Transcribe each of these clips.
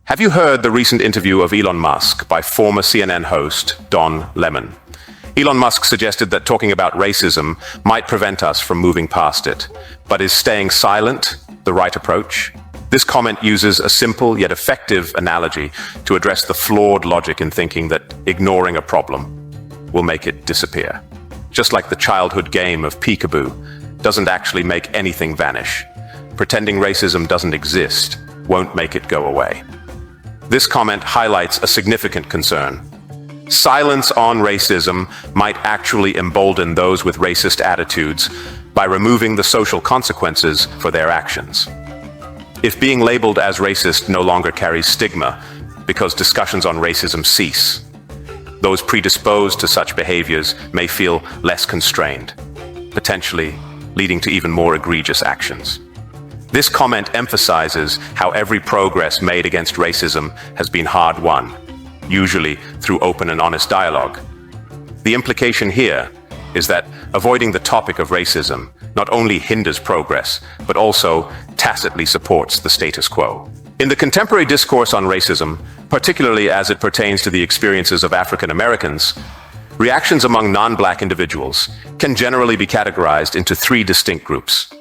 Have you heard the recent interview of Elon Musk by former CNN host Don Lemon? Elon Musk suggested that talking about racism might prevent us from moving past it, but is staying silent the right approach? This comment uses a simple yet effective analogy to address the flawed logic in thinking that ignoring a problem will make it disappear. Just like the childhood game of peekaboo doesn't actually make anything vanish, pretending racism doesn't exist won't make it go away. This comment highlights a significant concern. Silence on racism might actually embolden those with racist attitudes by removing the social consequences for their actions. If being labeled as racist no longer carries stigma because discussions on racism cease, those predisposed to such behaviors may feel less constrained, potentially leading to even more egregious actions. This comment emphasizes how every progress made against racism has been hard-won, usually through open and honest dialogue. The implication here is that avoiding the topic of racism not only hinders progress, but also tacitly supports the status quo. In the contemporary discourse on racism, particularly as it pertains to the experiences of African Americans, reactions among non-Black individuals can generally be categorized into three distinct groups: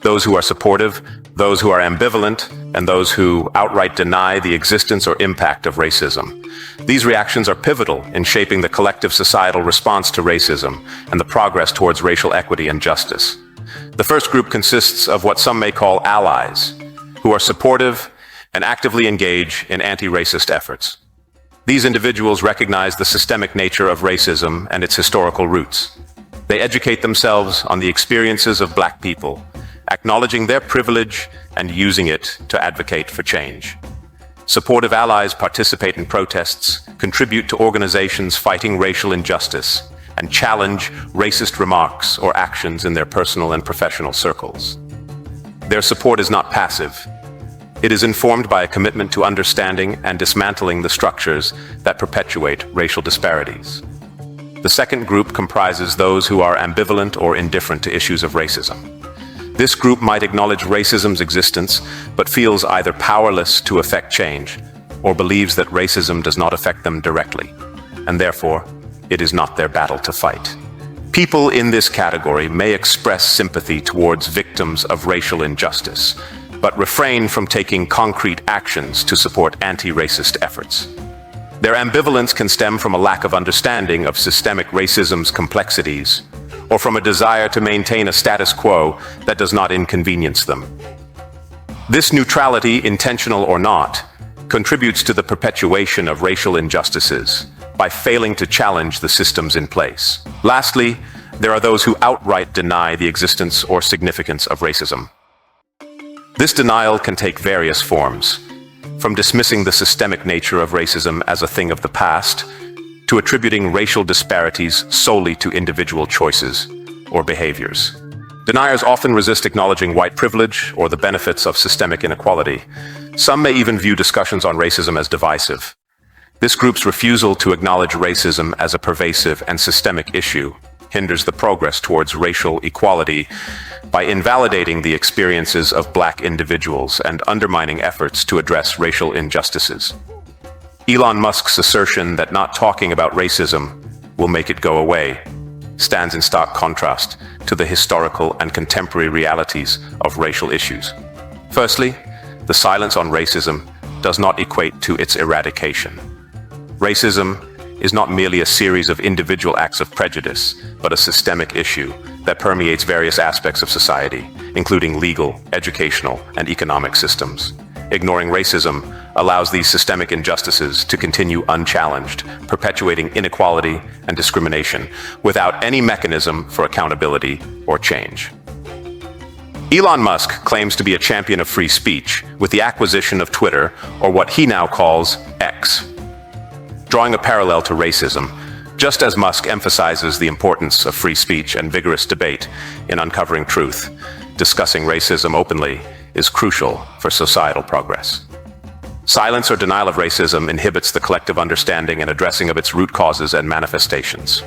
those who are supportive, those who are ambivalent, and those who outright deny the existence or impact of racism. These reactions are pivotal in shaping the collective societal response to racism and the progress towards racial equity and justice. The first group consists of what some may call allies, who are supportive and actively engage in anti-racist efforts. These individuals recognize the systemic nature of racism and its historical roots. They educate themselves on the experiences of Black people, acknowledging their privilege and using it to advocate for change. Supportive allies participate in protests, contribute to organizations fighting racial injustice, and challenge racist remarks or actions in their personal and professional circles. Their support is not passive. It is informed by a commitment to understanding and dismantling the structures that perpetuate racial disparities. The second group comprises those who are ambivalent or indifferent to issues of racism. This group might acknowledge racism's existence, but feels either powerless to effect change or believes that racism does not affect them directly, and therefore, it is not their battle to fight. People in this category may express sympathy towards victims of racial injustice, but refrain from taking concrete actions to support anti-racist efforts. Their ambivalence can stem from a lack of understanding of systemic racism's complexities, or from a desire to maintain a status quo that does not inconvenience them. This neutrality, intentional or not, contributes to the perpetuation of racial injustices by failing to challenge the systems in place. Lastly, there are those who outright deny the existence or significance of racism. This denial can take various forms, from dismissing the systemic nature of racism as a thing of the past, to attributing racial disparities solely to individual choices or behaviors. Deniers often resist acknowledging white privilege or the benefits of systemic inequality. Some may even view discussions on racism as divisive. This group's refusal to acknowledge racism as a pervasive and systemic issue hinders the progress towards racial equality by invalidating the experiences of Black individuals and undermining efforts to address racial injustices. Elon Musk's assertion that not talking about racism will make it go away stands in stark contrast to the historical and contemporary realities of racial issues. Firstly, the silence on racism does not equate to its eradication. Racism is not merely a series of individual acts of prejudice, but a systemic issue that permeates various aspects of society, including legal, educational, and economic systems. Ignoring racism allows these systemic injustices to continue unchallenged, perpetuating inequality and discrimination without any mechanism for accountability or change. Elon Musk claims to be a champion of free speech with the acquisition of Twitter, or what he now calls X. Drawing a parallel to racism, just as Musk emphasizes the importance of free speech and vigorous debate in uncovering truth, discussing racism openly is crucial for societal progress. Silence or denial of racism inhibits the collective understanding and addressing of its root causes and manifestations.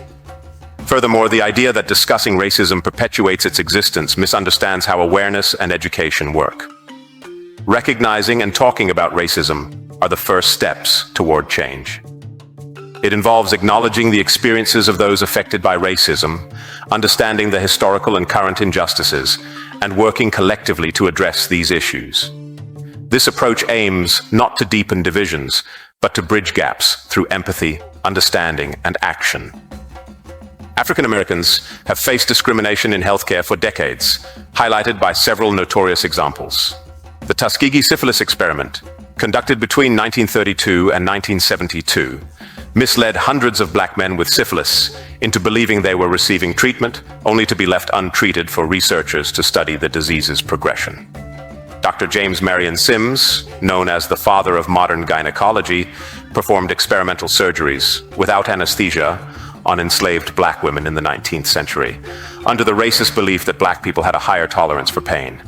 Furthermore, the idea that discussing racism perpetuates its existence misunderstands how awareness and education work. Recognizing and talking about racism are the first steps toward change. It involves acknowledging the experiences of those affected by racism, understanding the historical and current injustices, and working collectively to address these issues. This approach aims not to deepen divisions, but to bridge gaps through empathy, understanding, and action. African Americans have faced discrimination in healthcare for decades, highlighted by several notorious examples. The Tuskegee syphilis experiment, conducted between 1932 and 1972, misled hundreds of black men with syphilis into believing they were receiving treatment, only to be left untreated for researchers to study the disease's progression. Dr. James Marion Sims, known as the father of modern gynecology, performed experimental surgeries without anesthesia on enslaved black women in the 19th century, under the racist belief that black people had a higher tolerance for pain.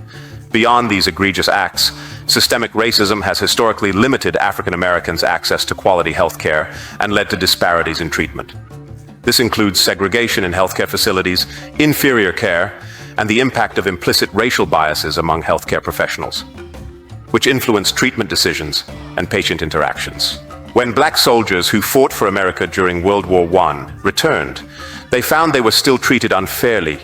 Beyond these egregious acts, systemic racism has historically limited African Americans' access to quality health care and led to disparities in treatment. This includes segregation in healthcare facilities, inferior care, and the impact of implicit racial biases among healthcare professionals, which influence treatment decisions and patient interactions. When black soldiers who fought for America during World War I returned, they found they were still treated unfairly,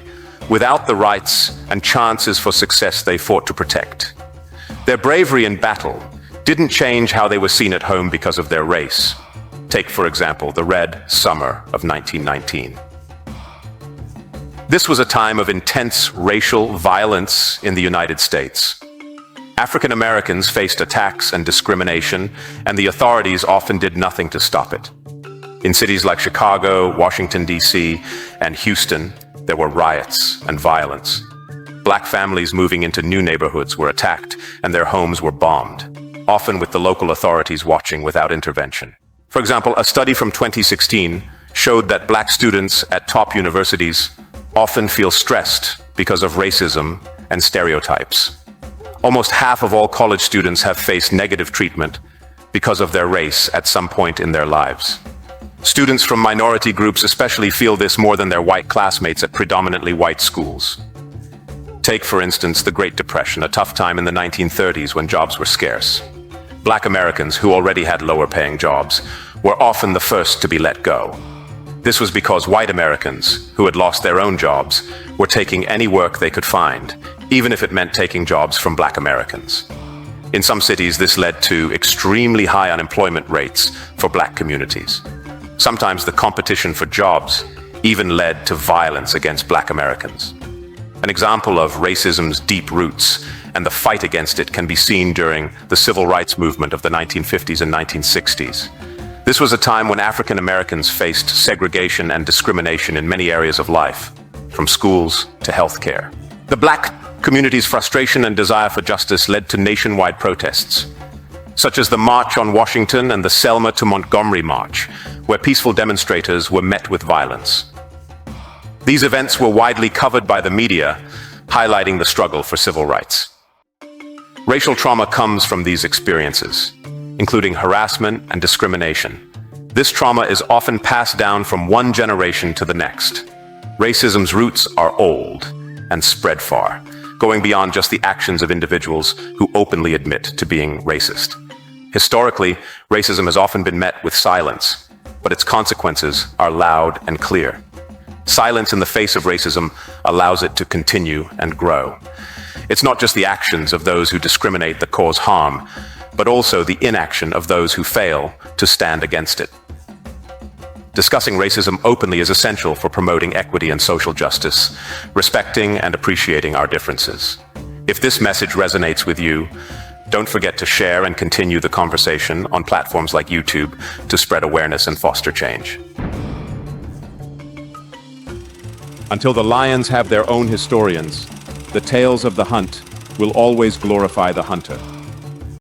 without the rights and chances for success they fought to protect. Their bravery in battle didn't change how they were seen at home because of their race. Take, for example, the Red Summer of 1919. This was a time of intense racial violence in the United States. African Americans faced attacks and discrimination, and the authorities often did nothing to stop it. In cities like Chicago, Washington, D.C., and Houston, there were riots and violence. Black families moving into new neighborhoods were attacked, and their homes were bombed, often with the local authorities watching without intervention. For example, a study from 2016 showed that black students at top universities often feel stressed because of racism and stereotypes. Almost half of all college students have faced negative treatment because of their race at some point in their lives. Students from minority groups especially feel this more than their white classmates at predominantly white schools. Take, for instance, the Great Depression, a tough time in the 1930s when jobs were scarce. Black Americans, who already had lower-paying jobs, were often the first to be let go. This was because white Americans, who had lost their own jobs, were taking any work they could find, even if it meant taking jobs from black Americans. In some cities, this led to extremely high unemployment rates for black communities. Sometimes the competition for jobs even led to violence against black Americans. An example of racism's deep roots and the fight against it can be seen during the civil rights movement of the 1950s and 1960s. This was a time when African Americans faced segregation and discrimination in many areas of life, from schools to healthcare. The black community's frustration and desire for justice led to nationwide protests, such as the March on Washington and the Selma to Montgomery March, where peaceful demonstrators were met with violence. These events were widely covered by the media, highlighting the struggle for civil rights. Racial trauma comes from these experiences, including harassment and discrimination. This trauma is often passed down from one generation to the next. Racism's roots are old and spread far, going beyond just the actions of individuals who openly admit to being racist. Historically, racism has often been met with silence, but its consequences are loud and clear. Silence in the face of racism allows it to continue and grow. It's not just the actions of those who discriminate that cause harm, but also the inaction of those who fail to stand against it. Discussing racism openly is essential for promoting equity and social justice, respecting and appreciating our differences. If this message resonates with you, don't forget to share and continue the conversation on platforms like YouTube to spread awareness and foster change. Until the lions have their own historians, the tales of the hunt will always glorify the hunter.